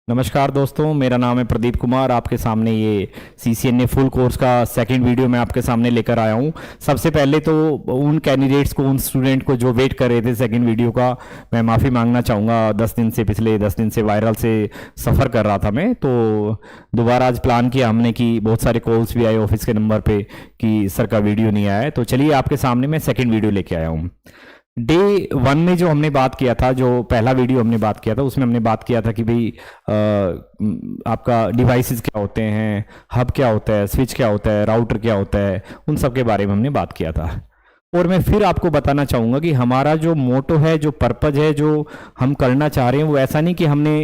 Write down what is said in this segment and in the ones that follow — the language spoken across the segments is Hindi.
नमस्कार दोस्तों, मेरा नाम है प्रदीप कुमार। आपके सामने ये CCNA फुल कोर्स का सेकंड वीडियो मैं आपके सामने लेकर आया हूँ। सबसे पहले तो उन कैंडिडेट्स को, उन स्टूडेंट को जो वेट कर रहे थे सेकंड वीडियो का, मैं माफ़ी मांगना चाहूँगा। पिछले 10 दिन से वायरल से सफ़र कर रहा था मैं, तो दोबारा आज प्लान किया हमने कि बहुत सारे कॉल्स भी आए ऑफिस के नंबर पर कि सर का वीडियो नहीं आया है। तो चलिए आपके सामने मैं सेकेंड वीडियो लेके आया हूँ। डे 1 में जो हमने बात किया था, जो पहला वीडियो हमने बात किया था, उसमें हमने बात किया था कि भाई आपका डिवाइसेस क्या होते हैं, हब क्या होता है, स्विच क्या होता है, राउटर क्या होता है, उन सब के बारे में हमने बात किया था। और मैं फिर आपको बताना चाहूँगा कि हमारा जो मोटो है, जो पर्पज है, जो हम करना चाह रहे हैं, वो ऐसा नहीं कि हमने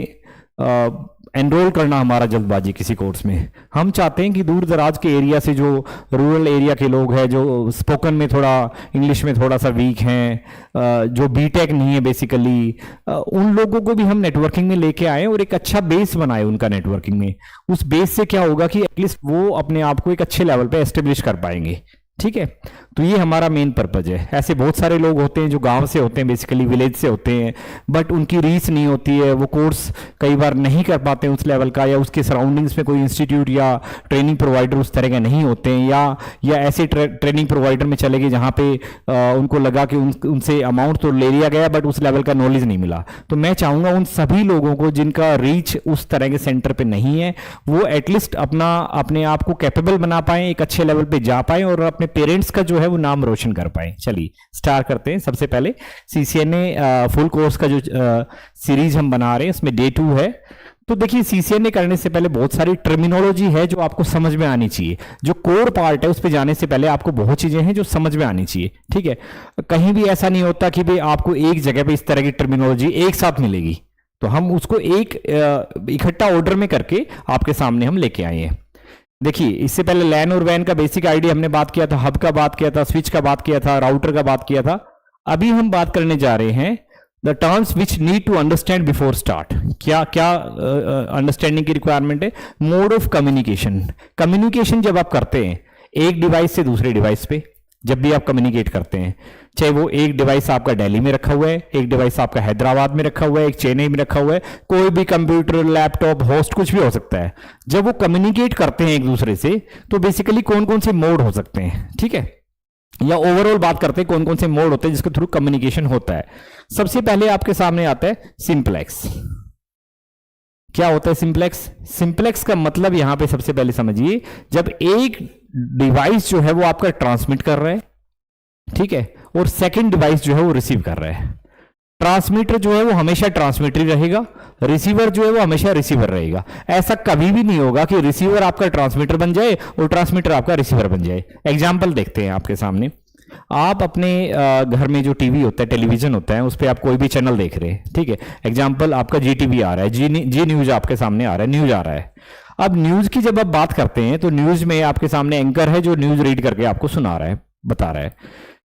एनरोल करना हमारा जल्दबाजी किसी कोर्स में। हम चाहते हैं कि दूर दराज के एरिया से, जो रूरल एरिया के लोग हैं, जो स्पोकन में थोड़ा, इंग्लिश में थोड़ा सा वीक हैं, जो बीटेक नहीं है बेसिकली, उन लोगों को भी हम नेटवर्किंग में लेके आए और एक अच्छा बेस बनाए उनका नेटवर्किंग में। उस बेस से क्या होगा कि एटलीस्ट वो अपने आप को एक अच्छे लेवल पे एस्टेब्लिश कर पाएंगे। ठीक है, तो ये हमारा मेन पर्पज है। ऐसे बहुत सारे लोग होते हैं जो गांव से होते हैं, बेसिकली विलेज से होते हैं, बट उनकी रीच नहीं होती है, वो कोर्स कई बार नहीं कर पाते हैं उस लेवल का, या उसके सराउंडिंग्स में कोई इंस्टीट्यूट या ट्रेनिंग प्रोवाइडर उस तरह के नहीं होते हैं, या ऐसे ट्रेनिंग प्रोवाइडर में चले गए जहाँ पे उनको लगा कि उनसे अमाउंट तो ले लिया गया बट उस लेवल का नॉलेज नहीं मिला। तो मैं चाहूँगा उन सभी लोगों को जिनका रीच उस तरह के सेंटर पर नहीं है, वो एटलीस्ट अपने आप को कैपेबल बना पाएँ, एक अच्छे लेवल पर जा पाएँ और अपने पेरेंट्स का जो है वो नाम रोशन कर पाए। चलिए स्टार्ट करते हैं। सबसे पहले CCNA फुल कोर्स का जो सीरीज हम बना रहे हैं, उसमें डे 2 है। तो देखिए, CCNA करने से पहले बहुत सारी टर्मिनोलॉजी है जो आपको समझ में आनी चाहिए। जो कोर पार्ट है उस पर जाने से पहले आपको बहुत चीजें हैं जो समझ में आनी चाहिए। ठीक है, कहीं भी ऐसा नहीं होता कि भाई आपको एक जगह पे इस तरह की टर्मिनोलॉजी एक साथ मिलेगी, तो हम उसको एक इकट्ठा ऑर्डर में करके आपके सामने हम लेके आए हैं। देखिए, इससे पहले लैन और वैन का बेसिक आइडिया हमने बात किया था, हब का बात किया था, स्विच का बात किया था, राउटर का बात किया था। अभी हम बात करने जा रहे हैं the terms which need to understand before start. क्या क्या अंडरस्टैंडिंग की रिक्वायरमेंट है? Mode of communication. कम्युनिकेशन जब आप करते हैं एक डिवाइस से दूसरे डिवाइस पे, जब भी आप कम्युनिकेट करते हैं, चाहे वो एक डिवाइस आपका दिल्ली में रखा हुआ है, एक डिवाइस आपका हैदराबाद में रखा हुआ है, एक चेन्नई में रखा हुआ है, कोई भी कंप्यूटर, लैपटॉप, होस्ट कुछ भी हो सकता है। जब वो कम्युनिकेट करते हैं एक दूसरे से, तो बेसिकली कौन कौन से मोड हो सकते हैं, ठीक है, या ओवरऑल बात करते हैं कौन कौन से मोड होते हैं जिसके थ्रू कम्युनिकेशन होता है। सबसे पहले आपके सामने आता है सिंप्लेक्स। क्या होता है सिंप्लेक्स? सिंप्लेक्स का मतलब यहां पे सबसे पहले समझिए, जब एक डिवाइस जो है वो आपका ट्रांसमिट कर रहा है, ठीक है, और सेकंड डिवाइस जो है वो रिसीव कर रहा है। ट्रांसमीटर जो है वो हमेशा ट्रांसमीटर ही रहेगा, रिसीवर जो है वो हमेशा रिसीवर रहेगा। ऐसा कभी भी नहीं होगा कि रिसीवर आपका ट्रांसमीटर बन जाए और ट्रांसमीटर आपका रिसीवर बन जाए। एग्जाम्पल देखते हैं आपके सामने। आप अपने घर में जो टीवी होता है, टेलीविजन होता है, उस पर आप कोई भी चैनल देख रहे हैं, ठीक है। एग्जाम्पल आपका GTV आ रहा है, जी न्यूज आपके सामने आ रहा है, न्यूज आ रहा है। अब न्यूज की जब आप बात करते हैं तो न्यूज में आपके सामने एंकर है जो न्यूज रीड करके आपको सुना रहा है, बता रहा है।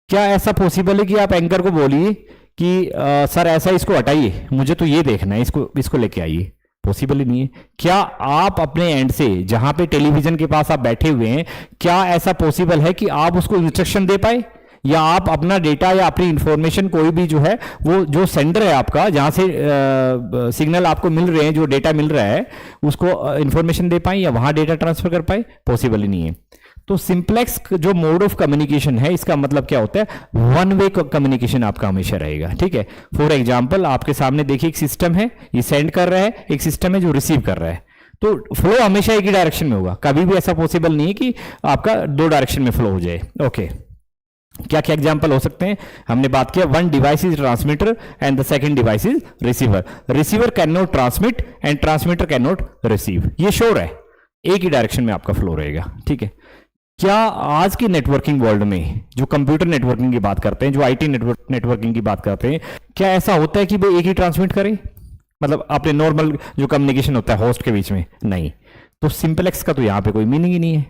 क्या ऐसा पॉसिबल है कि आप एंकर को बोलिए कि सर ऐसा इसको हटाइए, मुझे तो ये देखना है, इसको लेके आइए? पॉसिबल ही नहीं है। क्या आप अपने एंड से, जहां पे टेलीविजन के पास आप बैठे हुए हैं, क्या ऐसा पॉसिबल है कि आप उसको इंस्ट्रक्शन दे पाए, या आप अपना डेटा या अपनी इंफॉर्मेशन कोई भी जो है वो जो सेंडर है आपका, जहां से सिग्नल आपको मिल रहे हैं, जो डेटा मिल रहा है, उसको इंफॉर्मेशन दे पाए या वहां डेटा ट्रांसफर कर पाए? पॉसिबल ही नहीं है। तो सिंप्लेक्स जो मोड ऑफ कम्युनिकेशन है, इसका मतलब क्या होता है? वन वे कम्युनिकेशन आपका हमेशा रहेगा, ठीक है। फॉर एग्जांपल आपके सामने देखिए, एक सिस्टम है, ये सेंड कर रहा है, एक सिस्टम है जो रिसीव कर रहा है, तो फ्लो हमेशा एक ही डायरेक्शन में होगा। कभी भी ऐसा पॉसिबल नहीं है कि आपका 2 डायरेक्शन में फ्लो हो जाए। ओके, क्या क्या एग्जाम्पल हो सकते हैं? हमने बात किया, one device is transmitter and the second device is receiver. Receiver can not transmit and transmitter can not receive. ये श्योर है, एक ही डायरेक्शन में आपका फ्लो रहेगा, ठीक है। क्या आज की नेटवर्किंग वर्ल्ड में जो कंप्यूटर नेटवर्किंग की बात करते हैं, जो IT नेटवर्किंग की बात करते हैं, क्या ऐसा होता है कि वो एक ही ट्रांसमिट करें? मतलब अपने नॉर्मल जो कम्युनिकेशन होता है होस्ट के बीच में, नहीं। तो सिंप्लेक्स का तो यहां पे कोई मीनिंग ही नहीं है।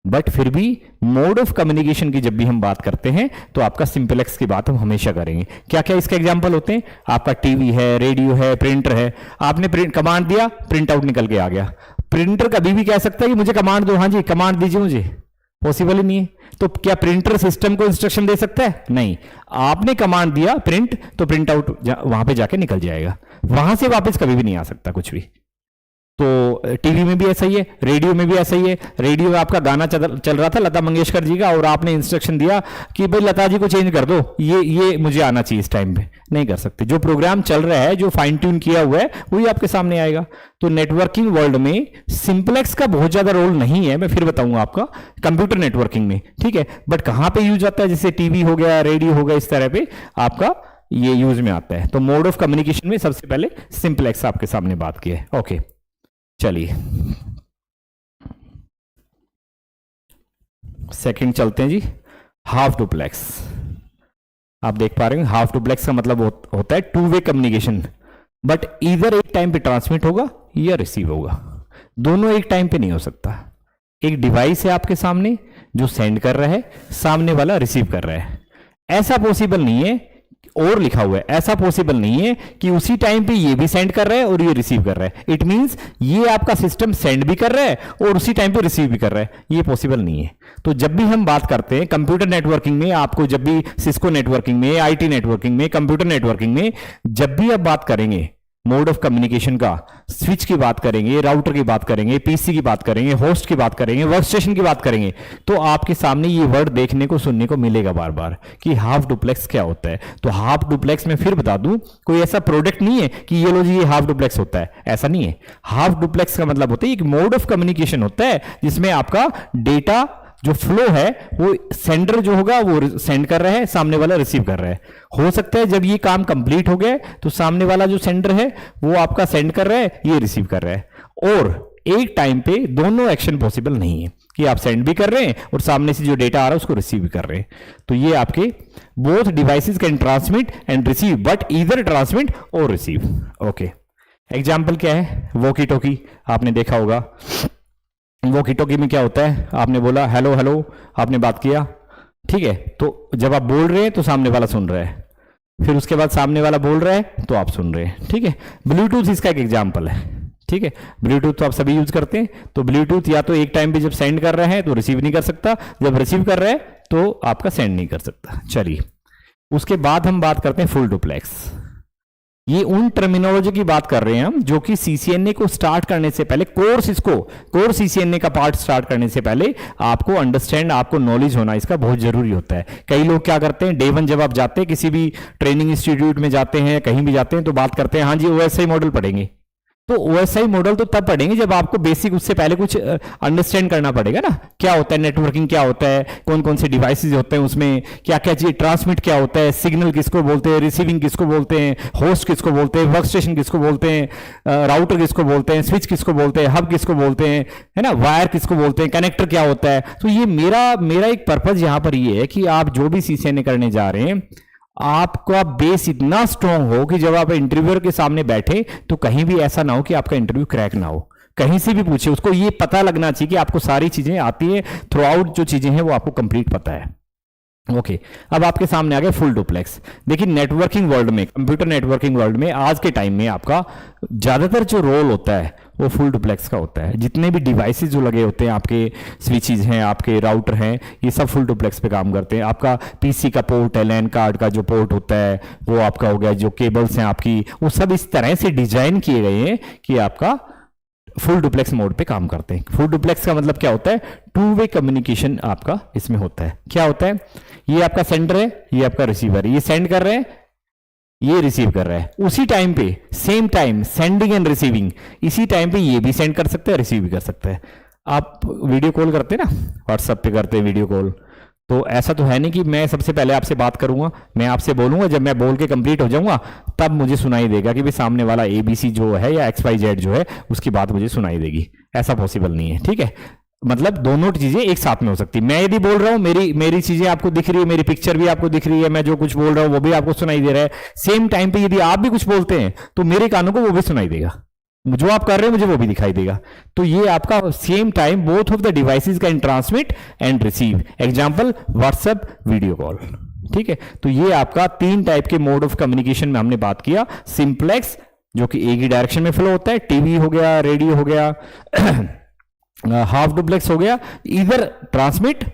बट फिर भी मोड ऑफ कम्युनिकेशन की जब भी हम बात करते हैं तो आपका सिंप्लेक्स की बात हम हमेशा करेंगे। क्या क्या इसके एग्जांपल होते हैं? आपका टीवी है, रेडियो है, प्रिंटर है। आपने प्रिंट कमांड दिया, प्रिंट आउट निकल के आ गया। प्रिंटर कभी भी कह सकता है कि मुझे कमांड दो, हाँ जी कमांड दीजिए मुझे, पॉसिबल ही नहीं है। तो क्या प्रिंटर सिस्टम को इंस्ट्रक्शन दे सकता है? नहीं। आपने कमांड दिया प्रिंट, तो प्रिंट आउट वहां पे जाके निकल जाएगा, वहां से वापस कभी भी नहीं आ सकता कुछ भी। तो टीवी में भी ऐसा ही है, रेडियो में भी ऐसा ही है। रेडियो में आपका गाना चल रहा था लता मंगेशकर जी का, और आपने इंस्ट्रक्शन दिया कि भाई लता जी को चेंज कर दो, ये मुझे आना चाहिए इस टाइम पे, नहीं कर सकते। जो प्रोग्राम चल रहा है, जो फाइन ट्यून किया हुआ है, वही आपके सामने आएगा। तो नेटवर्किंग वर्ल्ड में सिंपलेक्स का बहुत ज्यादा रोल नहीं है, मैं फिर बताऊंगा आपका, कंप्यूटर नेटवर्किंग में, ठीक है। बट कहां पे यूज आता है, जैसे टीवी हो गया, रेडियो हो गया, इस तरह पे आपका ये यूज में आता है। तो मोड ऑफ कम्युनिकेशन में सबसे पहले सिंपलेक्स आपके सामने बात की है। ओके, चलिए सेकंड चलते हैं जी, हाफ डुप्लेक्स। आप देख पा रहे हैं, हाफ डुप्लेक्स का मतलब होता है टू वे कम्युनिकेशन, बट इधर एक टाइम पे ट्रांसमिट होगा या रिसीव होगा, दोनों एक टाइम पे नहीं हो सकता। एक डिवाइस है आपके सामने जो सेंड कर रहा है, सामने वाला रिसीव कर रहा है, ऐसा पॉसिबल नहीं है। और लिखा हुआ है, ऐसा पॉसिबल नहीं है कि उसी टाइम पे ये भी सेंड कर रहा है और ये रिसीव कर रहा है। इट मींस ये आपका सिस्टम सेंड भी कर रहा है और उसी टाइम पे रिसीव भी कर रहा है, ये पॉसिबल नहीं है। तो जब भी हम बात करते हैं कंप्यूटर नेटवर्किंग में, आपको जब भी सिस्को नेटवर्किंग में, आईटी नेटवर्किंग में, कंप्यूटर नेटवर्किंग में जब भी आप बात करेंगे मोड ऑफ कम्युनिकेशन का, स्विच की बात करेंगे, राउटर की बात करेंगे, पीसी की बात करेंगे, होस्ट की बात करेंगे, वर्क स्टेशन की बात करेंगे, तो आपके सामने ये वर्ड देखने को सुनने को मिलेगा बार बार कि हाफ डुप्लेक्स क्या होता है। तो हाफ डुप्लेक्स में फिर बता दूं, कोई ऐसा प्रोडक्ट नहीं है कि ये लो जी ये हाफ डुप्लेक्स होता है, ऐसा नहीं है। हाफ डुप्लेक्स का मतलब होता है एक मोड ऑफ कम्युनिकेशन होता है जिसमें आपका डेटा जो फ्लो है वो सेंडर जो होगा वो सेंड कर रहा है, सामने वाला रिसीव कर रहा है। हो सकता है जब ये काम कंप्लीट हो गया तो सामने वाला जो सेंडर है वो आपका सेंड कर रहा है, ये रिसीव कर रहा है। और एक टाइम पे दोनों एक्शन पॉसिबल नहीं है कि आप सेंड भी कर रहे हैं और सामने से जो डेटा आ रहा है उसको रिसीव भी कर रहे हैं। तो ये आपके both devices can transmit and receive, but either transmit और रिसीव। ओके, एग्जाम्पल क्या है, वॉकी टॉकी आपने देखा होगा। वॉकी टॉकी में क्या होता है, आपने बोला हेलो हेलो, आपने बात किया, ठीक है। तो जब आप बोल रहे हैं तो सामने वाला सुन रहा है, फिर उसके बाद सामने वाला बोल रहा है तो आप सुन रहे हैं, ठीक है। ब्लूटूथ इसका एक एग्जाम्पल है, ठीक है। ब्लूटूथ तो आप सभी यूज करते हैं। तो ब्लूटूथ या तो एक टाइम पे जब सेंड कर रहे हैं तो रिसीव नहीं कर सकता, जब रिसीव कर रहे हैं तो आपका सेंड नहीं कर सकता। चलिए, उसके बाद हम बात करते हैं फुल डुप्लेक्स। ये उन टर्मिनोलॉजी की बात कर रहे हैं हम जो कि सीसीएनए को स्टार्ट करने से पहले, कोर सीसीएनए का पार्ट स्टार्ट करने से पहले आपको अंडरस्टैंड, आपको नॉलेज होना इसका बहुत जरूरी होता है। कई लोग क्या करते हैं, डे वन जब आप जाते हैं किसी भी ट्रेनिंग इंस्टीट्यूट में जाते हैं, कहीं भी जाते हैं तो बात करते हैं हाँ जी ओएसआई मॉडल पढ़ेंगे। तो ओएसआई मॉडल तो तब पढ़ेंगे जब आपको बेसिक उससे पहले कुछ अंडरस्टैंड करना पड़ेगा ना, क्या होता है नेटवर्किंग, क्या होता है, कौन कौन से डिवाइसेस होते हैं उसमें, क्या क्या चीज, ट्रांसमिट क्या होता है, सिग्नल किसको बोलते हैं, रिसीविंग किसको बोलते हैं, होस्ट किसको बोलते हैं, वर्क स्टेशन किसको बोलते हैं, राउटर किसको बोलते हैं, स्विच किसको बोलते हैं, हब किसको बोलते हैं, है ना, वायर किसको बोलते हैं, कनेक्टर क्या होता है। तो ये मेरा एक पर्पज यहाँ पर ये है कि आप जो भी सीसीएनए करने जा रहे हैं आपका बेस इतना स्ट्रांग हो कि जब आप इंटरव्यूअर के सामने बैठे तो कहीं भी ऐसा ना हो कि आपका इंटरव्यू क्रैक ना हो। कहीं से भी पूछे, उसको ये पता लगना चाहिए कि आपको सारी चीजें आती है, थ्रू आउट जो चीजें हैं वो आपको कंप्लीट पता है। ओके, अब आपके सामने आ गया फुल डुप्लेक्स। देखिए नेटवर्किंग वर्ल्ड में, कंप्यूटर नेटवर्किंग वर्ल्ड में आज के टाइम में आपका ज्यादातर जो रोल होता है वो फुल डुप्लेक्स का होता है। जितने भी डिवाइसेस जो लगे होते हैं, आपके स्विचेस हैं, आपके राउटर हैं, ये सब फुल डुप्लेक्स पे काम करते हैं। आपका पीसी का पोर्ट है, लैन कार्ड का जो पोर्ट होता है वो आपका हो गया, जो केबल्स हैं आपकी, वो सब इस तरह से डिजाइन किए गए हैं कि आपका फुल डुप्लेक्स मोड पे काम करते हैं। फुल डुप्लेक्स का मतलब क्या होता है, टू वे कम्युनिकेशन आपका इसमें होता है। क्या होता है, ये आपका सेंडर है, ये आपका रिसीवर है, ये सेंड कर रहे हैं, ये रिसीव कर रहा है, उसी टाइम पे, same time, sending end receiving, इसी टाइम पे ये भी सेंड कर सकते हैं, रिसीव भी कर सकते हैं। आप वीडियो कॉल करते हैं ना, व्हाट्सएप पे करते हैं वीडियो कॉल, तो ऐसा तो है नहीं कि मैं सबसे पहले आपसे बात करूंगा, मैं आपसे बोलूंगा, जब मैं बोल के कंप्लीट हो जाऊंगा तब मुझे सुनाई देगा कि भाई सामने वाला एबीसी जो है या XYZ जो है उसकी बात मुझे सुनाई देगी। ऐसा पॉसिबल नहीं है, ठीक है। मतलब दोनों चीजें एक साथ में हो सकती है। मैं यदि बोल रहा हूं, मेरी चीजें आपको दिख रही है, मेरी पिक्चर भी आपको दिख रही है, मैं जो कुछ बोल रहा हूं वो भी आपको सुनाई दे रहा है, सेम टाइम पे यदि आप भी कुछ बोलते हैं तो मेरे कानों को वो भी सुनाई देगा, जो आप कर रहे हैं मुझे वो भी दिखाई देगा। तो ये आपका same time both of the devices can transmit and receive. Example WhatsApp video call, ठीक है। तो ये आपका 3 टाइप के मोड ऑफ कम्युनिकेशन में हमने बात किया। सिंप्लेक्स जो कि एक ही डायरेक्शन में फ्लो होता है, टीवी हो गया, रेडियो हो गया, हाफ डुप्लेक्स हो गया, इधर ट्रांसमिट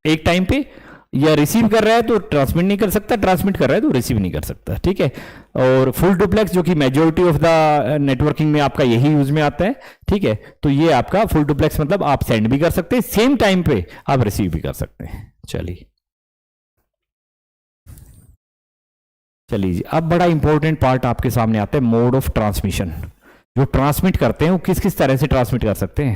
एक टाइम पे, या रिसीव कर रहा है तो ट्रांसमिट नहीं कर सकता, ट्रांसमिट कर रहा है तो रिसीव नहीं कर सकता, ठीक है। और फुल डुप्लेक्स जो कि मेजोरिटी ऑफ द नेटवर्किंग में आपका यही यूज में आता है, ठीक है। तो ये आपका फुल डुप्लेक्स मतलब आप सेंड भी कर सकते हैं, सेम टाइम पे आप रिसीव भी कर सकते हैं। चलिए जी, अब बड़ा इंपॉर्टेंट पार्ट आपके सामने आता है, मोड ऑफ ट्रांसमिशन। जो ट्रांसमिट करते हैं वो किस किस तरह से ट्रांसमिट कर सकते हैं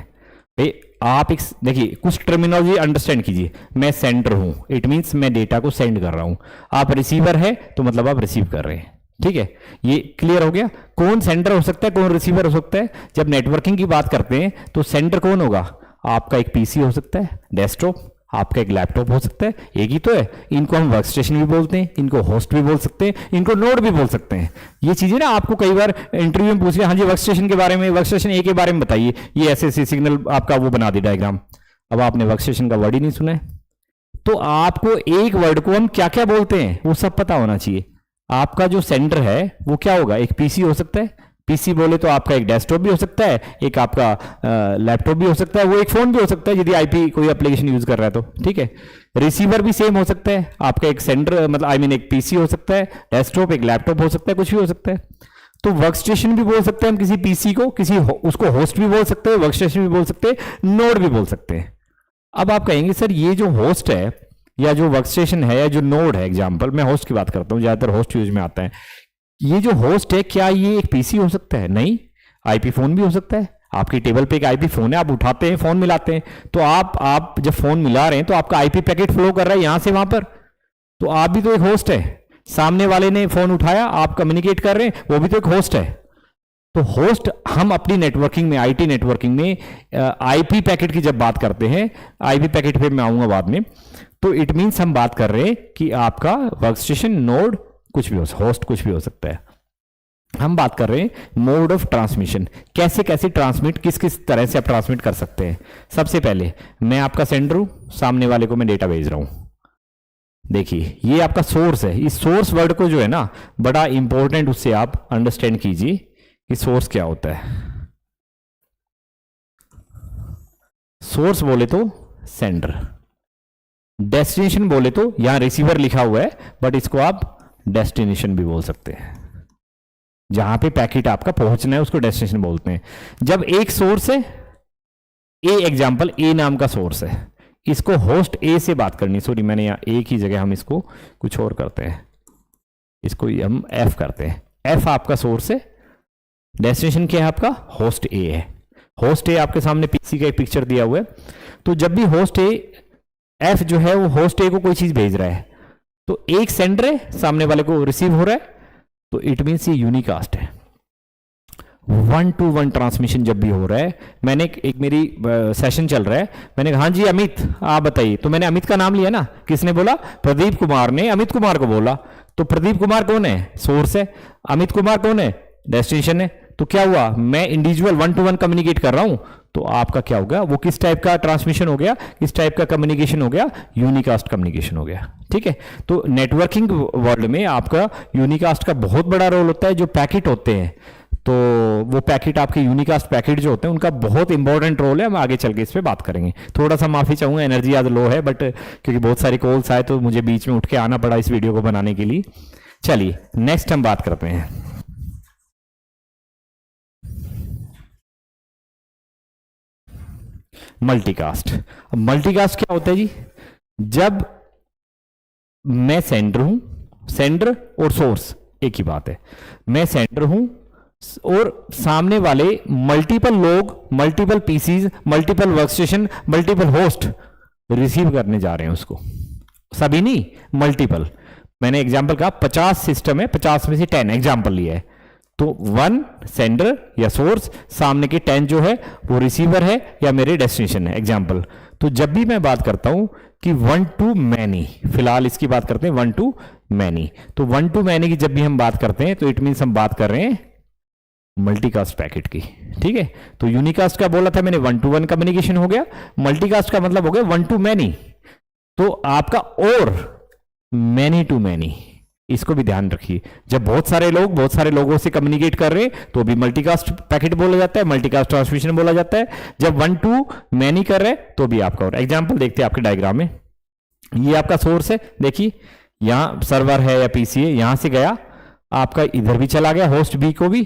भाई। आप एक देखिए, कुछ टर्मिनोलॉजी अंडरस्टैंड कीजिए। मैं सेंडर हूं, इट मींस मैं डेटा को सेंड कर रहा हूं। आप रिसीवर है तो मतलब आप रिसीव कर रहे हैं, ठीक है। ये क्लियर हो गया। कौन सेंडर हो सकता है, कौन रिसीवर हो सकता है। जब नेटवर्किंग की बात करते हैं तो सेंडर कौन होगा, आपका एक पीसी हो सकता है, डेस्कटॉप, आपका एक लैपटॉप हो सकता है, एक ही तो है। इनको हम वर्क स्टेशन भी बोलते हैं, इनको होस्ट भी बोल सकते हैं, इनको नोड भी बोल सकते हैं। ये चीजें ना आपको कई बार इंटरव्यू में पूछ लिया, हाँ जी वर्क स्टेशन के बारे में, वर्क स्टेशन ए के बारे में बताइए, ये ऐसे ऐसे सिग्नल आपका वो बना दी डायग्राम। अब आपने वर्क स्टेशन का वर्ड ही नहीं सुना है, तो आपको एक वर्ड को हम क्या क्या बोलते हैं वो सब पता होना चाहिए। आपका जो सेंडर है वो क्या होगा, एक पीसी हो सकता है, पीसी बोले तो आपका एक डेस्कटॉप भी हो सकता है, एक आपका लैपटॉप भी हो सकता है, वो एक फोन भी हो सकता है यदि आईपी कोई एप्लीकेशन यूज कर रहा है तो, ठीक है। रिसीवर भी सेम हो सकता है, आपका एक सेंडर मतलब आई मीन एक पीसी हो सकता है, डेस्कटॉप, एक लैपटॉप हो सकता है, कुछ भी हो सकता है। तो वर्क स्टेशन भी बोल सकते हैं हम किसी पीसी को, किसी उसको होस्ट भी बोल सकते हैं, वर्क स्टेशन भी बोल सकते हैं, नोड भी बोल सकते हैं। अब आप कहेंगे सर ये जो होस्ट है या जो वर्क स्टेशन है या जो नोड है, एग्जाम्पल मैं होस्ट की बात करता हूँ, ज्यादातर होस्ट यूज में आता है, ये जो होस्ट है क्या ये एक पीसी हो सकता है? नहीं, आईपी फोन भी हो सकता है। आपकी टेबल पे एक आईपी फोन है, आप उठाते हैं फोन मिलाते हैं, तो आप जब फोन मिला रहे हैं तो आपका आईपी पैकेट फ्लो कर रहा है यहां से वहां पर, तो आप भी तो एक होस्ट है। सामने वाले ने फोन उठाया, आप कम्युनिकेट कर रहे हैं, वो भी तो एक होस्ट है। तो होस्ट हम अपनी नेटवर्किंग में, आईटी नेटवर्किंग में आईपी पैकेट की जब बात करते हैं, आईपी पैकेट पे मैं आऊंगा बाद में, तो इट मीन्स हम बात कर रहे हैं कि आपका वर्क स्टेशन, नोड कुछ भी हो, होस्ट कुछ भी हो सकता है। हम बात कर रहे हैं मोड ऑफ ट्रांसमिशन, कैसे कैसे ट्रांसमिट, किस किस तरह से आप ट्रांसमिट कर सकते हैं। सबसे पहले मैं आपका सेंडर हूं, सामने वाले को मैं डेटा भेज रहा हूं। देखिए ये आपका सोर्स है, इस सोर्स वर्ड को जो है ना बड़ा इंपॉर्टेंट, उससे आप अंडरस्टैंड कीजिए कि सोर्स क्या होता है। सोर्स बोले तो सेंडर, डेस्टिनेशन बोले तो यहां रिसीवर लिखा हुआ है बट इसको आप डेस्टिनेशन भी बोल सकते हैं। जहां पे पैकेट आपका पहुंचना है उसको डेस्टिनेशन बोलते हैं। जब एक सोर्स है, ए एग्जांपल, ए नाम का सोर्स है, इसको होस्ट ए से बात करनी, सॉरी मैंने यहां एक ही जगह हम इसको कुछ और करते हैं, इसको हम एफ करते हैं। एफ आपका सोर्स है, डेस्टिनेशन क्या है आपका, होस्ट ए है। होस्ट ए आपके सामने पीसी का एक पिक्चर दिया हुआ है। तो जब भी होस्ट ए, एफ जो है वो होस्ट ए को कोई चीज भेज रहा है, तो एक सेंडर है, सामने वाले को रिसीव हो रहा है, तो इट मीन्स ये यूनिकास्ट है। 1-to-1 ट्रांसमिशन जब भी हो रहा है, मैंने एक मेरी सेशन चल रहा है, मैंने कहा हाँ जी अमित आप बताइए, तो मैंने अमित का नाम लिया ना, किसने बोला, प्रदीप कुमार ने अमित कुमार को बोला। तो प्रदीप कुमार कौन है, सोर्स है, अमित कुमार कौन है, डेस्टिनेशन है। तो क्या हुआ, मैं इंडिविजुअल 1-to-1 कम्युनिकेट कर रहा हूं, तो आपका क्या होगा, वो किस टाइप का ट्रांसमिशन हो गया, किस टाइप का कम्युनिकेशन हो गया, यूनिकास्ट कम्युनिकेशन हो गया, ठीक है। तो नेटवर्किंग वर्ल्ड में आपका यूनिकास्ट का बहुत बड़ा रोल होता है। जो पैकेट होते हैं, तो वो पैकेट आपके यूनिकास्ट पैकेट जो होते हैं उनका बहुत इंपॉर्टेंट रोल है। हम आगे चल के इस पर बात करेंगे। थोड़ा सा माफी चाहूंगा, एनर्जी आज लो है, बट क्योंकि बहुत सारे कॉल्स आए तो मुझे बीच में उठ के आना पड़ा इस वीडियो को बनाने के लिए। चलिए नेक्स्ट हम बात करते हैं। मल्टीकास्ट। मल्टीकास्ट क्या होता है जी, जब मैं सेंडर हूं, सेंडर और सोर्स एक ही बात है, मैं सेंडर हूं और सामने वाले मल्टीपल लोग, multiple PCs, multiple workstation, multiple host receive करने जा रहे हैं उसको, सभी नहीं, मल्टीपल। मैंने एग्जांपल कहा 50 सिस्टम है, 50 में से 10 एग्जांपल लिया है, तो 1 सेंडर या सोर्स, सामने के 10 जो है वो रिसीवर है या मेरे डेस्टिनेशन है, एग्जांपल। तो जब भी मैं बात करता हूं कि 1-to-many, फिलहाल इसकी बात करते हैं 1-to-many, तो 1-to-many की जब भी हम बात करते हैं तो इट मीन्स हम बात कर रहे हैं मल्टीकास्ट पैकेट की, ठीक है। तो यूनिकास्ट का बोला था मैंने, 1-to-1 कम्युनिकेशन हो गया, मल्टीकास्ट का मतलब हो गया 1-to-many, तो आपका और many-to-many, इसको भी ध्यान रखिए। जब बहुत सारे लोगों से कम्युनिकेट कर रहे हैं तो भी मल्टीकास्ट पैकेट बोला जाता है, मल्टीकास्ट ट्रांसमिशन बोला जाता है। जब 1-to-many कर रहे हैं तो भी आपका। और एग्जांपल देखते हैं आपके डायग्राम में, ये आपका सोर्स है, देखिए यहाँ सर्वर है या पीसी है, यहां से गया आपका इधर भी चला गया, होस्ट बी को भी,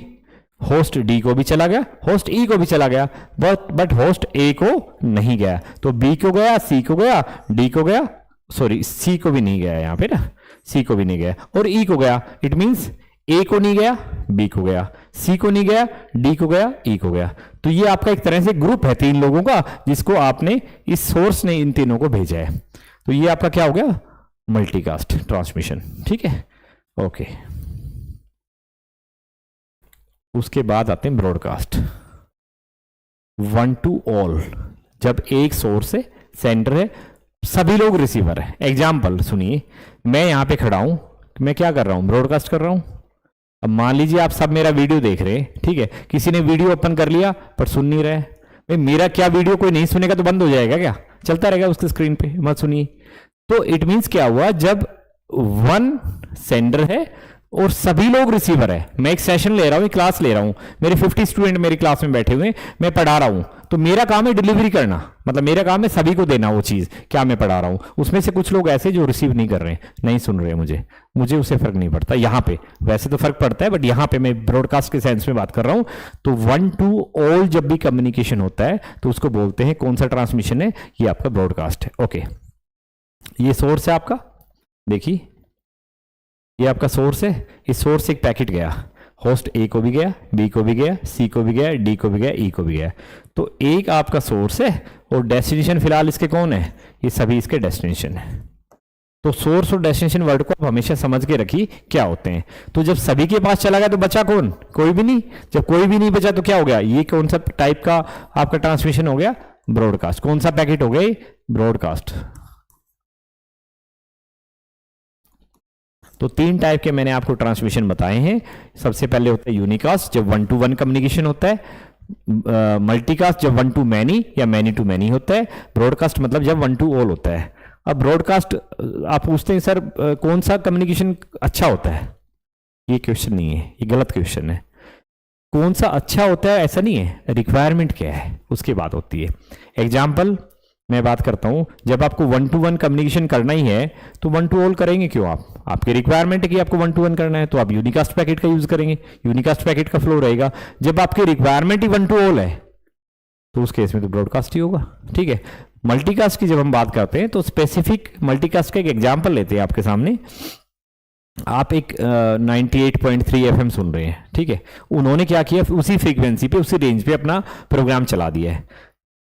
होस्ट डी को भी चला गया, होस्ट ई को भी चला गया, बट होस्ट ए को नहीं गया। तो बी को गया, सी को गया, डी को गया, सॉरी सी को भी नहीं गया यहाँ पे ना, सी को भी नहीं गया, और ई को गया। इट मींस ए को नहीं गया, बी को गया, सी को नहीं गया, डी को गया, ई को गया। तो ये आपका एक तरह से ग्रुप है 3 लोगों का, जिसको आपने इस सोर्स ने इन तीनों को भेजा है। तो ये आपका क्या हो गया, मल्टीकास्ट ट्रांसमिशन। ठीक है, ओके। उसके बाद आते हैं ब्रॉडकास्ट, 1 to ऑल। जब एक सोर्स है, सेंडर है, सभी लोग रिसीवर है। एग्जाम्पल सुनिए, मैं यहां पे खड़ा हूं, मैं क्या कर रहा हूं, ब्रॉडकास्ट कर रहा हूं। अब मान लीजिए आप सब मेरा वीडियो देख रहे हैं, ठीक है, किसी ने वीडियो ओपन कर लिया पर सुन नहीं रहे, भाई मेरा क्या वीडियो कोई नहीं सुनेगा तो बंद हो जाएगा क्या, चलता रहेगा उसके स्क्रीन पे, मत सुनिए। तो इट मींस क्या हुआ, जब 1 सेंडर है और सभी लोग रिसीवर है, मैं एक सेशन ले रहा हूं, क्लास ले रहा हूं, मेरे 50 स्टूडेंट मेरी क्लास में बैठे हुए हैं, मैं पढ़ा रहा हूं, तो मेरा काम है डिलीवरी करना, मतलब मेरा काम है सभी को देना वो चीज क्या मैं पढ़ा रहा हूं। उसमें से कुछ लोग ऐसे जो रिसीव नहीं कर रहे हैं, नहीं सुन रहे हैं, मुझे उससे फर्क नहीं पड़ता। यहाँ पे वैसे तो फर्क पड़ता है, बट यहाँ पे मैं ब्रॉडकास्ट के सेंस में बात कर रहा हूं। तो 1 to ऑल जब भी कम्युनिकेशन होता है तो उसको बोलते हैं, कौन सा ट्रांसमिशन है, ये आपका ब्रॉडकास्ट है। ओके, ये सोर्स है आपका, देखिए ये आपका सोर्स है, इस सोर्स से एक पैकेट गया, होस्ट ए को भी गया, बी को भी गया, सी को भी गया, डी को भी गया, ई को भी गया। तो एक आपका सोर्स है और डेस्टिनेशन फिलहाल इसके कौन है, ये सभी इसके डेस्टिनेशन है। तो सोर्स और डेस्टिनेशन वर्ड को आप हमेशा समझ के रखिए क्या होते हैं। तो जब सभी के पास चला गया तो बचा कौन, कोई भी नहीं। जब कोई भी नहीं बचा तो क्या हो गया, ये कौन सा टाइप का आपका ट्रांसमिशन हो गया, ब्रॉडकास्ट। कौन सा पैकेट हो गया, ब्रॉडकास्ट। तो 3 टाइप के मैंने आपको ट्रांसमिशन बताए हैं। सबसे पहले होता है यूनिकास्ट, जब 1 to 1 कम्युनिकेशन होता है। मल्टीकास्ट जब 1 to मैनी या मैनी टू मैनी होता है। ब्रॉडकास्ट मतलब जब 1 to ऑल होता है। अब ब्रॉडकास्ट आप पूछते हैं सर कौन सा कम्युनिकेशन अच्छा होता है, ये क्वेश्चन नहीं है, ये गलत क्वेश्चन है। कौन सा अच्छा होता है ऐसा नहीं है, रिक्वायरमेंट क्या है उसकी बात होती है। एग्जाम्पल मैं बात करता हूं, जब आपको 1 to 1 कम्युनिकेशन करना ही है तो 1 to ऑल करेंगे क्यों आप, आपकी रिक्वायरमेंट है कि आपको 1 to 1 करना है तो आप यूनिकास्ट पैकेट का यूज करेंगे, यूनिकास्ट पैकेट का फ्लो रहेगा। जब आपकी रिक्वायरमेंट ही 1 to ऑल है तो उस केस में तो ब्रॉडकास्ट ही होगा। ठीक है, मल्टीकास्ट की जब हम बात करते हैं तो स्पेसिफिक मल्टीकास्ट का एक एग्जाम्पल लेते हैं आपके सामने। आप एक 98.3 FM सुन रहे हैं, ठीक है, उन्होंने क्या किया, उसी फ्रीक्वेंसी पे उसी रेंज पे अपना प्रोग्राम चला दिया है।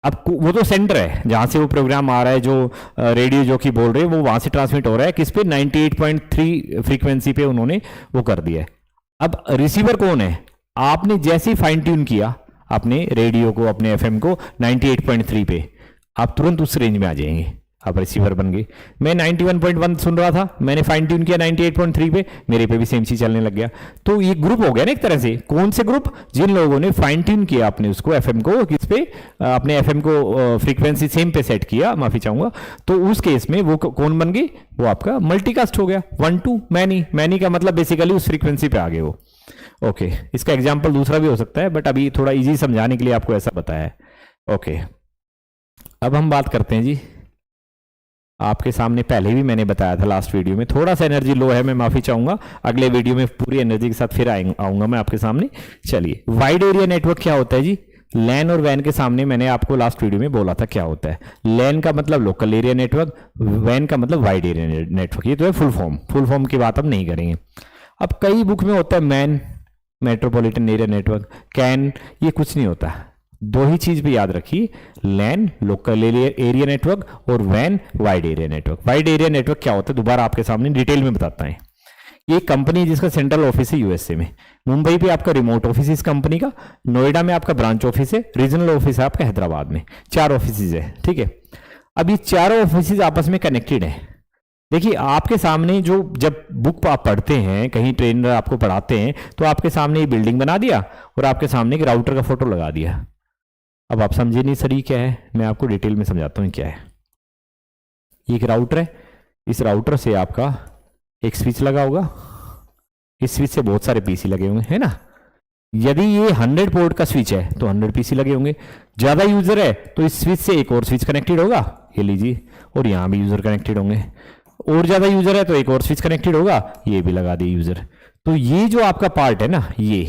अब वो तो सेंटर है जहां से वो प्रोग्राम आ रहा है, जो रेडियो जो की बोल रहे हैं वो वहां से ट्रांसमिट हो रहा है, किस पे 98.3 फ्रीक्वेंसी पे उन्होंने वो कर दिया है। अब रिसीवर कौन है, आपने जैसे ही फाइन ट्यून किया अपने रेडियो को, अपने एफएम को 98.3 पे, आप तुरंत उस रेंज में आ जाएंगे, आप रिसीवर बन गए। मैं 91.1 सुन रहा था, मैंने फाइन ट्यून किया 98.3 पे, मेरे पे भी सेम चीज चलने लग गया। तो ये ग्रुप हो गया ना एक तरह से। कौन से ग्रुप, जिन लोगों ने फाइन ट्यून किया अपने उसको एफएम को, किस पे, अपने एफएम को फ्रीक्वेंसी सेम पे सेट किया, माफी चाहूंगा, तो उस केस में वो कौन बन गई, वो आपका मल्टीकास्ट हो गया। 1 to मैनी, मैनी का मतलब बेसिकली उस फ्रीक्वेंसी पे आ गए वो। ओके, इसका एग्जाम्पल दूसरा भी हो सकता है, बट अभी थोड़ा ईजी समझाने के लिए आपको ऐसा बताया है। ओके, अब हम बात करते हैं जी, आपके सामने पहले भी मैंने बताया था लास्ट वीडियो में, थोड़ा सा एनर्जी लो है, मैं माफी चाहूंगा, अगले वीडियो में पूरी एनर्जी के साथ फिर आऊंगा मैं आपके सामने। चलिए, वाइड एरिया नेटवर्क क्या होता है जी, लैन और वैन के सामने मैंने आपको लास्ट वीडियो में बोला था क्या होता है। लैन का मतलब लोकल एरिया नेटवर्क, वैन का मतलब वाइड एरिया नेटवर्क। ये तो है फुल फॉर्म की बात हम नहीं करेंगे। अब कई बुक में होता है man, metropolitan area network, can, ये कुछ नहीं होता। दो ही चीज भी याद रखिए, लैन लोकल एरिया नेटवर्क और वैन wide area network. Wide area network क्या होता है दोबारा आपके सामने डिटेल में बताता है। ये कंपनी जिसका सेंट्रल ऑफिस है यूएसए में, मुंबई पे आपका रिमोट ऑफिस है इस कंपनी का, नोएडा में आपका ब्रांच ऑफिस है, रीजनल ऑफिस है आपका हैदराबाद में, 4 ऑफिस है। ठीक है, अब ये चारों ऑफिस आपस में कनेक्टेड है। देखिए आपके सामने जो, जब बुक आप पढ़ते हैं, कहीं ट्रेनर आपको पढ़ाते हैं, तो आपके सामने ये बिल्डिंग बना दिया और आपके सामने एक राउटर का फोटो लगा दिया। अब आप समझे नहीं सर ये क्या है, मैं आपको डिटेल में समझाता हूँ क्या है। ये एक राउटर है, इस राउटर से आपका एक स्विच लगा होगा, इस स्विच से बहुत सारे पीसी लगे होंगे, है ना। यदि ये 100 पोर्ट का स्विच है तो 100 पीसी लगे होंगे। ज्यादा यूजर है तो इस स्विच से एक और स्विच कनेक्टेड होगा, ये लीजिए, और यहाँ भी यूज़र कनेक्टेड होंगे, और ज़्यादा यूज़र है तो एक और स्विच कनेक्टेड होगा, ये भी लगा दिए यूज़र। तो ये जो आपका पार्ट है ना, ये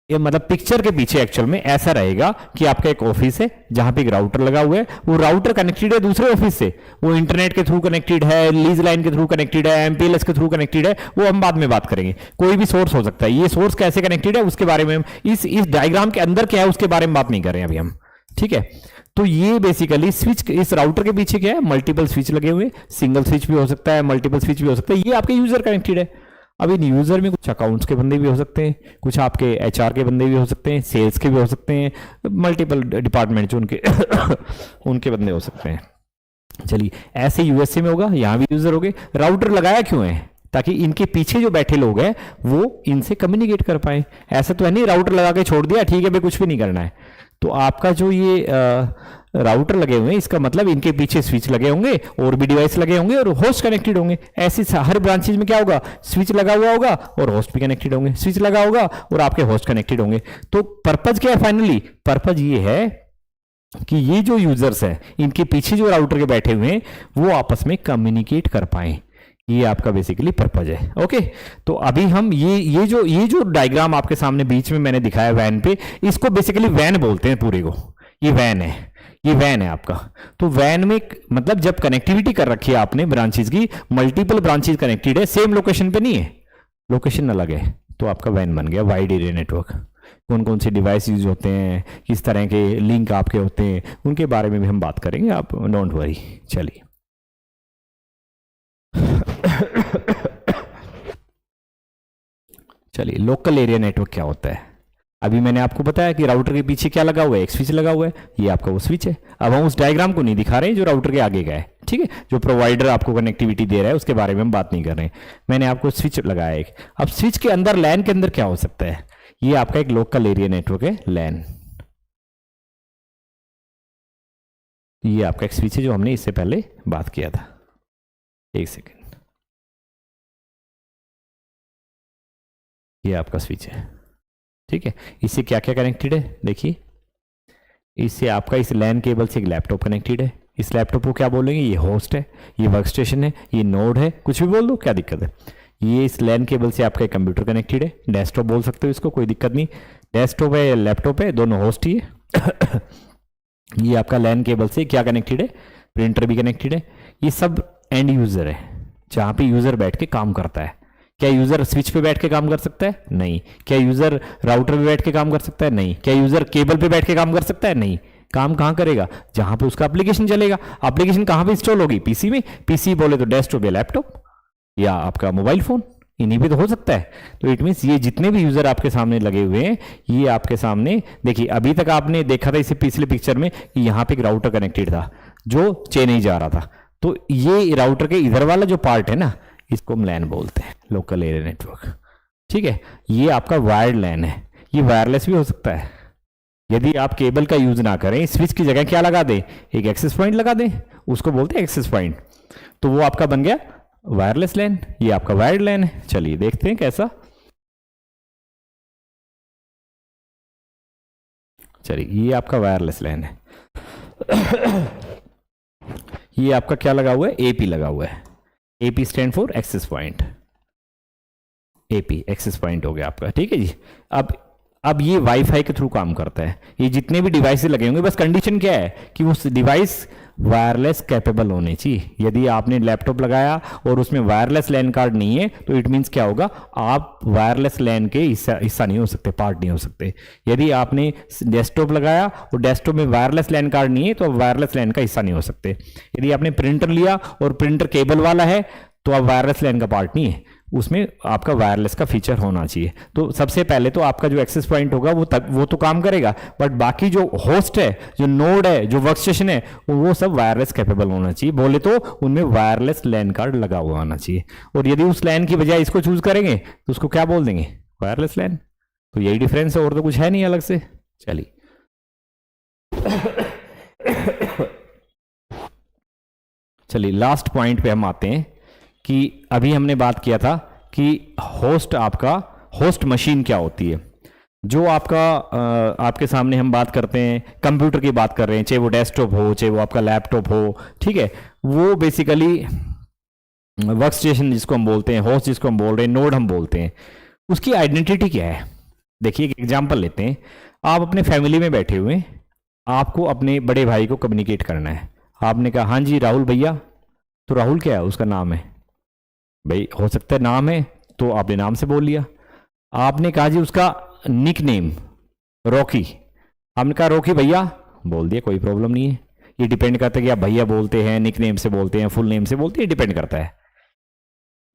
मतलब पिक्चर के पीछे एक्चुअल में ऐसा रहेगा कि आपका एक ऑफिस है जहां पे एक राउटर लगा हुआ है, वो राउटर कनेक्टेड है दूसरे ऑफिस से, वो इंटरनेट के थ्रू कनेक्टेड है, लीज लाइन के थ्रू कनेक्टेड है, एमपीएलएस के थ्रू कनेक्टेड है, वो हम बाद में बात करेंगे। कोई भी सोर्स हो सकता है, ये सोर्स कैसे कनेक्टेड है उसके बारे में हम इस डायग्राम के अंदर क्या है उसके बारे में बात नहीं कर रहे हैं अभी हम, ठीक है। तो ये बेसिकली स्विच, इस राउटर के पीछे क्या है, मल्टीपल स्विच लगे हुए, सिंगल स्विच भी हो सकता है, मल्टीपल स्विच भी हो सकता है, ये आपके यूजर कनेक्टेड है। अब इन यूजर में कुछ अकाउंट्स के बंदे भी हो सकते हैं, कुछ आपके एचआर के बंदे भी हो सकते हैं, सेल्स के भी हो सकते हैं, मल्टीपल डिपार्टमेंट जो उनके उनके बंदे हो सकते हैं। चलिए, ऐसे यूएसए में होगा, यहाँ भी यूजर होंगे। राउटर लगाया क्यों है, ताकि इनके पीछे जो बैठे लोग हैं वो इनसे कम्युनिकेट कर पाए। ऐसा तो है नहीं राउटर लगा के छोड़ दिया, ठीक है भाई कुछ भी नहीं करना है। तो आपका जो ये राउटर लगे हुए हैं, इसका मतलब इनके पीछे स्विच लगे होंगे और भी डिवाइस लगे होंगे और होस्ट कनेक्टेड होंगे। ऐसे हर ब्रांचेज में क्या होगा, स्विच लगा हुआ होगा और होस्ट भी कनेक्टेड होंगे, स्विच लगा होगा और आपके होस्ट कनेक्टेड होंगे। तो पर्पज क्या है, फाइनली पर्पज ये है कि ये जो यूजर्स है इनके पीछे जो राउटर के बैठे हुए हैं वो आपस में कम्युनिकेट कर पाए, ये आपका बेसिकली पर्पज है। ओके, तो अभी हम ये जो डायग्राम आपके सामने बीच में मैंने दिखाया वैन पे, इसको बेसिकली वैन बोलते हैं पूरे को। ये वैन है, ये वैन है आपका। तो वैन में मतलब जब कनेक्टिविटी कर रखी है आपने ब्रांचेस की, मल्टीपल ब्रांचेस कनेक्टेड है, सेम लोकेशन पे नहीं है, लोकेशन अलग है, तो आपका वैन बन गया वाइड एरिया नेटवर्क। कौन कौन से डिवाइस यूज होते हैं, किस तरह के लिंक आपके होते हैं, उनके बारे में भी हम बात करेंगे, आप डोंट वरी। चलिए चलिए, लोकल एरिया नेटवर्क क्या होता है। अभी मैंने आपको बताया कि राउटर के पीछे क्या लगा हुआ है, एक स्विच लगा हुआ है, ये आपका वो स्विच है। अब हम उस डायग्राम को नहीं दिखा रहे हैं जो राउटर के आगे का है, ठीक है, जो प्रोवाइडर आपको कनेक्टिविटी दे रहा है उसके बारे में हम बात नहीं कर रहे हैं। मैंने आपको स्विच लगाया एक। अब स्विच के अंदर, लैन के अंदर क्या हो सकता है, ये आपका एक लोकल एरिया नेटवर्क है, लैन। ये आपका एक स्विच है जो हमने इससे पहले बात किया था। एक सेकेंड, ये आपका स्विच है, ठीक है। इससे क्या क्या कनेक्टेड है देखिए, इससे आपका इस लैन केबल से एक लैपटॉप कनेक्टेड है। इस लैपटॉप को क्या बोलेंगे, ये होस्ट है, ये वर्क स्टेशन है, ये नोड है, कुछ भी बोल दो, क्या दिक्कत है। ये इस लैन केबल से आपका कंप्यूटर कनेक्टेड है, डेस्कटॉप बोल सकते हो इसको, कोई दिक्कत नहीं। डेस्कटॉप है, लैपटॉप है, दोनों होस्ट ही है। ये आपका लैन केबल से क्या कनेक्टेड है, प्रिंटर भी कनेक्टेड है। ये सब एंड यूजर है, जहाँ पे यूजर बैठ के काम करता है। क्या यूजर स्विच पे बैठ के काम कर सकता है, नहीं। क्या यूजर राउटर पे बैठ के काम कर सकता है, नहीं। क्या यूजर केबल पे बैठ के काम कर सकता है, नहीं। काम कहाँ करेगा, जहां पे उसका एप्लीकेशन चलेगा। एप्लीकेशन कहाँ पे इंस्टॉल होगी, पीसी में। पीसी बोले तो डेस्कटॉप या लैपटॉप या आपका मोबाइल फोन, इन्हीं पे तो हो सकता है। तो इट मीन्स ये जितने भी यूजर आपके सामने लगे हुए हैं, ये आपके सामने देखिए। अभी तक आपने देखा था इससे पिछले पिक्चर में कि यहाँ पे एक राउटर कनेक्टेड था जो चेन्नई जा रहा था। तो ये राउटर के इधर वाला जो पार्ट है ना, इसको हम लैन बोलते हैं, लोकल एरिया नेटवर्क, ठीक है। ये आपका वायर्ड लैन है, ये वायरलेस भी हो सकता है। यदि आप केबल का यूज ना करें, स्विच की जगह क्या लगा दें, एक एक्सेस पॉइंट लगा दें, उसको बोलते हैं एक्सेस पॉइंट, तो वो आपका बन गया वायरलेस लैन। ये आपका वायर्ड लैन है। चलिए देखते हैं कैसा। चलिए, ये आपका वायरलेस लैन है। ये आपका क्या लगा हुआ है, एपी लगा हुआ है। AP stand for access point, AP access point हो गया आपका, ठीक है जी। अब ये वाईफाई के थ्रू काम करता है। ये जितने भी डिवाइस लगे होंगे, बस कंडीशन क्या है कि उस डिवाइस वायरलेस कैपेबल होने चाहिए। यदि आपने लैपटॉप लगाया और उसमें वायरलेस लैन कार्ड नहीं है, तो इट मीन्स क्या होगा, आप वायरलेस लैन के हिस्सा नहीं हो सकते, पार्ट नहीं हो सकते। यदि आपने डेस्कटॉप लगाया और डेस्कटॉप में वायरलेस लैन कार्ड नहीं है, तो आप वायरलेस लैन का हिस्सा नहीं हो सकते। यदि आपने प्रिंटर लिया और प्रिंटर केबल वाला है, तो आप वायरलेस लैन का पार्ट नहीं है, उसमें आपका वायरलेस का फीचर होना चाहिए। तो सबसे पहले तो आपका जो एक्सेस पॉइंट होगा वो तो काम करेगा, बट बाकी जो होस्ट है, जो नोड है, जो वर्क स्टेशन है, वो सब वायरलेस कैपेबल होना चाहिए। बोले तो उनमें वायरलेस लैन कार्ड लगा हुआ होना चाहिए। और यदि उस लैन की बजाय इसको चूज करेंगे तो उसको क्या बोल देंगे, वायरलेस लैन। तो यही डिफरेंस है, और तो कुछ है नहीं अलग से। चलिए चलिए लास्ट पॉइंट पे हम आते हैं कि अभी हमने बात किया था कि होस्ट, आपका होस्ट मशीन क्या होती है। जो आपका आपके सामने हम बात करते हैं, कंप्यूटर की बात कर रहे हैं, चाहे वो डेस्कटॉप हो, चाहे वो आपका लैपटॉप हो, ठीक है, वो बेसिकली वर्क स्टेशन जिसको हम बोलते हैं, होस्ट जिसको हम बोल रहे हैं, नोड हम बोलते हैं, उसकी आइडेंटिटी क्या है। देखिए एक एग्जांपल लेते हैं, आप अपने फैमिली में बैठे हुए हैं, आपको अपने बड़े भाई को कम्युनिकेट करना है। आपने कहा हाँ जी राहुल भैया, तो राहुल क्या है, उसका नाम है, भाई हो सकता है नाम है तो आपने नाम से बोल लिया। आपने कहा जी उसका निक नेम रॉकी, आपने कहा रॉकी भैया बोल दिया, कोई प्रॉब्लम नहीं है। ये डिपेंड करता है कि आप भैया बोलते हैं, निक नेम से बोलते हैं, फुल नेम से बोलते हैं, डिपेंड करता है।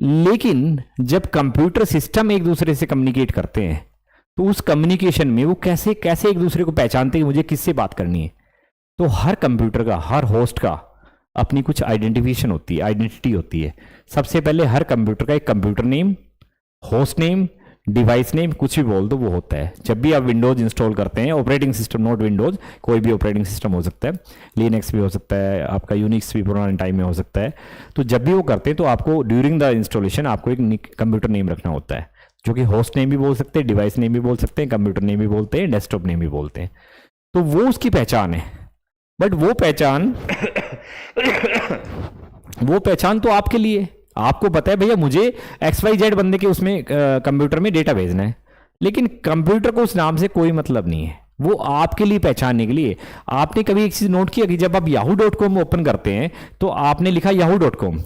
लेकिन जब कंप्यूटर सिस्टम एक दूसरे से कम्युनिकेट करते हैं तो उस कम्युनिकेशन में वो कैसे कैसे एक दूसरे को पहचानते हैं कि मुझे किससे बात करनी है। तो हर कंप्यूटर का, हर होस्ट का अपनी कुछ आइडेंटिफिकेशन होती है, आइडेंटिटी होती है। सबसे पहले हर कंप्यूटर का एक computer name, host name, device name, कुछ भी बोल दो वो होता है। जब भी आप विंडोज इंस्टॉल करते हैं, ऑपरेटिंग सिस्टम नॉट विंडोज, कोई भी ऑपरेटिंग सिस्टम हो सकता है, लिनक्स भी हो सकता है, आपका यूनिक्स भी पुराने टाइम में हो सकता है। तो जब भी वो करते हैं तो आपको ड्यूरिंग द इंस्टॉलेशन आपको एक कंप्यूटर नेम रखना होता है, जो कि होस्ट नेम भी बोल सकते हैं, डिवाइस नेम भी बोल सकते हैं, कंप्यूटर नेम भी बोलते हैं, डेस्कटॉप नेम भी बोलते हैं। तो वो उसकी पहचान है। बट वो पहचान वो पहचान तो आपके लिए, आपको पता है भैया मुझे XYZ बंदे के उसमें कंप्यूटर में डेटा भेजना है, लेकिन कंप्यूटर को उस नाम से कोई मतलब नहीं है। वो आपके लिए पहचानने के लिए। आपने कभी एक चीज नोट किया कि जब आप yahoo.com ओपन करते हैं तो आपने लिखा yahoo.com,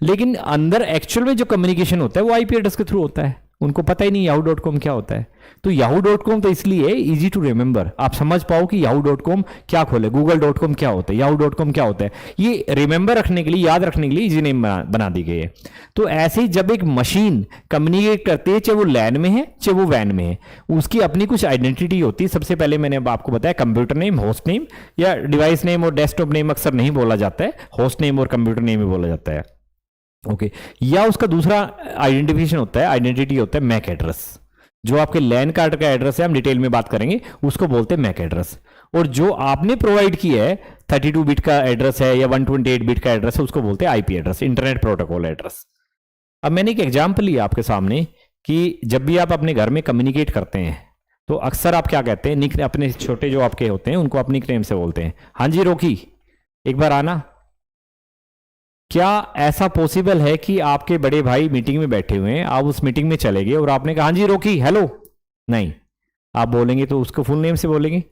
लेकिन अंदर एक्चुअल में जो कम्युनिकेशन होता है वो आईपी एड्रेस के थ्रू होता है। उनको पता ही नहीं yahoo.com क्या होता है। तो yahoo.com तो इसलिए इजी टू रिमेंबर, आप समझ पाओ कि yahoo.com क्या खोले, google.com क्या होता है, yahoo.com क्या होता है। ये रिमेंबर रखने के लिए, याद रखने के लिए इजी नेम बना दी गई है। तो ऐसे ही जब एक मशीन कम्युनिकेट करती है, चाहे वो लैन में है चाहे वो वैन में है, उसकी अपनी कुछ आइडेंटिटी होती है। सबसे पहले मैंने आपको बताया कंप्यूटर नेम, होस्ट नेम, या डिवाइस नेम और डेस्कटॉप नेम अक्सर नहीं बोला जाता है, होस्ट नेम और कंप्यूटर नेम ही बोला जाता है। ओके या उसका दूसरा आइडेंटिफिकेशन होता है, आइडेंटिटी होता है मैक एड्रेस। जो आपके लैन कार्ड का एड्रेस है, हम डिटेल में बात करेंगे, उसको बोलते हैं मैक एड्रेस। और जो आपने प्रोवाइड किया है 32 बिट का एड्रेस है या 128 बिट का एड्रेस है, उसको बोलते हैं IP address, internet protocol address. अब मैंने एक एग्जांपल लिया आपके सामने कि जब भी आप अपने घर में कम्युनिकेट करते हैं तो अक्सर आप क्या कहते हैं, निक अपने छोटे जो आपके होते हैं उनको अपनी नेम से बोलते हैं, हाँ जी रोकी एक बार आना। क्या ऐसा पॉसिबल है कि आपके बड़े भाई मीटिंग में बैठे हुए हैं, आप उस मीटिंग में चले गए और आपने कहा हाँ जी रोकी हेलो? नहीं, आप बोलेंगे तो उसको फुल नेम से बोलेंगे,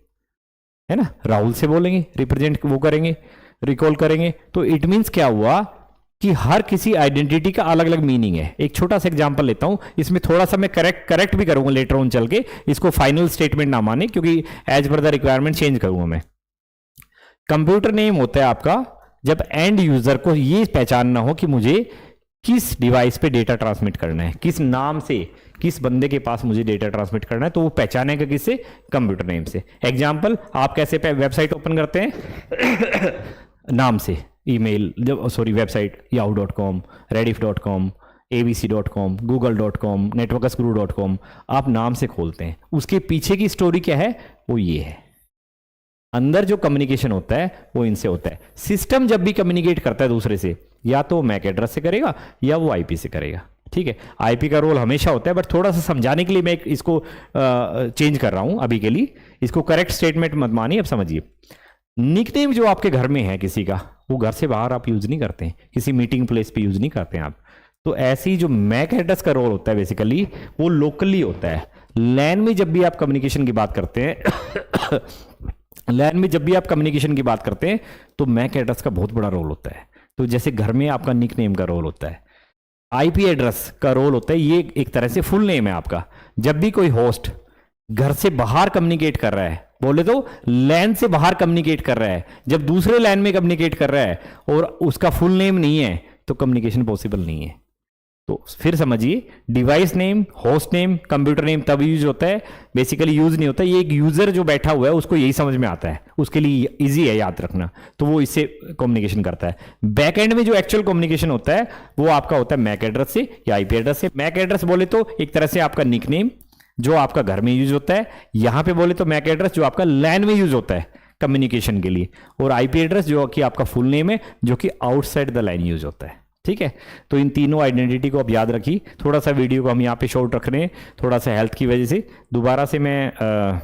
है ना, राहुल से बोलेंगे, रिप्रेजेंट वो करेंगे, रिकॉल करेंगे। तो इट मीन्स क्या हुआ कि हर किसी आइडेंटिटी का अलग अलग मीनिंग है। एक छोटा सा एग्जांपल लेता हूं, इसमें थोड़ा सा मैं करेक्ट भी करूंगा लेटर ऑन चल के, इसको फाइनल स्टेटमेंट ना माने, क्योंकि as per the requirement change करूंगा मैं। कंप्यूटर नेम होता है आपका जब एंड यूजर को ये पहचानना हो कि मुझे किस डिवाइस पे डेटा ट्रांसमिट करना है, किस नाम से, किस बंदे के पास मुझे डेटा ट्रांसमिट करना है, तो वो पहचानेगा किससे, कंप्यूटर नेम से। एग्जांपल, आप कैसे वेबसाइट ओपन करते हैं नाम से, ईमेल, जब sorry website yahoo.com, rediff.com, abc.com, google.com, networksguru.com, आप नाम से खोलते हैं। उसके पीछे की स्टोरी क्या है, वो ये है। अंदर जो कम्युनिकेशन होता है वो इनसे होता है। सिस्टम जब भी कम्युनिकेट करता है दूसरे से, या तो मैक एड्रेस से करेगा या वो आईपी से करेगा, ठीक है। आईपी का रोल हमेशा होता है, बट थोड़ा सा समझाने के लिए मैं इसको चेंज कर रहा हूं अभी के लिए, इसको करेक्ट स्टेटमेंट मत मानिए। अब समझिए, निकनेम जो आपके घर में है किसी का, वो घर से बाहर आप यूज नहीं करते हैं, किसी मीटिंग प्लेस पे यूज नहीं करते हैं आप। तो ऐसी जो मैक एड्रेस का रोल होता है बेसिकली वो लोकली होता है। लैन में जब भी आप कम्युनिकेशन की बात करते हैं लैन में जब भी आप कम्युनिकेशन की बात करते हैं तो मैक एड्रेस का बहुत बड़ा रोल होता है। तो जैसे घर में आपका निक नेम का रोल होता है, आईपी एड्रेस का रोल होता है, ये एक तरह से फुल नेम है आपका। जब भी कोई होस्ट घर से बाहर कम्युनिकेट कर रहा है, बोले तो लैन से बाहर कम्युनिकेट कर रहा है, जब दूसरे लैन में कम्युनिकेट कर रहा है और उसका फुल नेम नहीं है तो कम्युनिकेशन पॉसिबल नहीं है। तो फिर समझिए, device name, host name, computer name तब यूज होता है, बेसिकली यूज नहीं होता। ये एक यूजर जो बैठा हुआ है उसको यही समझ में आता है, उसके लिए इजी है याद रखना, तो वो इससे कम्युनिकेशन करता है। बैक एंड में जो एक्चुअल कम्युनिकेशन होता है वो आपका होता है मैक एड्रेस से या आईपी एड्रेस से। मैक एड्रेस बोले तो एक तरह से आपका निक नेम जो आपका घर में यूज होता है, यहां पे बोले तो मैक एड्रेस जो आपका लैन में यूज होता है कम्युनिकेशन के लिए, और आईपी एड्रेस जो कि आपका फुल नेम है जो कि आउटसाइड द लाइन यूज होता है। ठीक है। तो इन तीनों आइडेंटिटी को आप याद रखिए। थोड़ा सा वीडियो को हम यहाँ पे शॉर्ट रख रहे हैं, थोड़ा सा हेल्थ की वजह से। दोबारा से मैं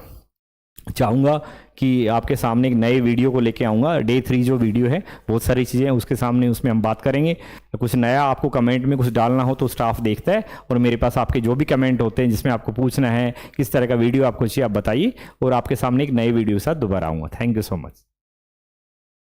चाहूँगा कि आपके सामने एक नए वीडियो को लेके आऊँगा। डे 3 जो वीडियो है, बहुत सारी चीज़ें हैं उसके सामने, उसमें हम बात करेंगे। कुछ नया आपको कमेंट में कुछ डालना हो तो स्टाफ देखता है, और मेरे पास आपके जो भी कमेंट होते हैं जिसमें आपको पूछना है किस तरह का वीडियो आपको चाहिए, आप बताइए, और आपके सामने एक नए वीडियो के साथ दोबारा आऊँगा। Thank you so much.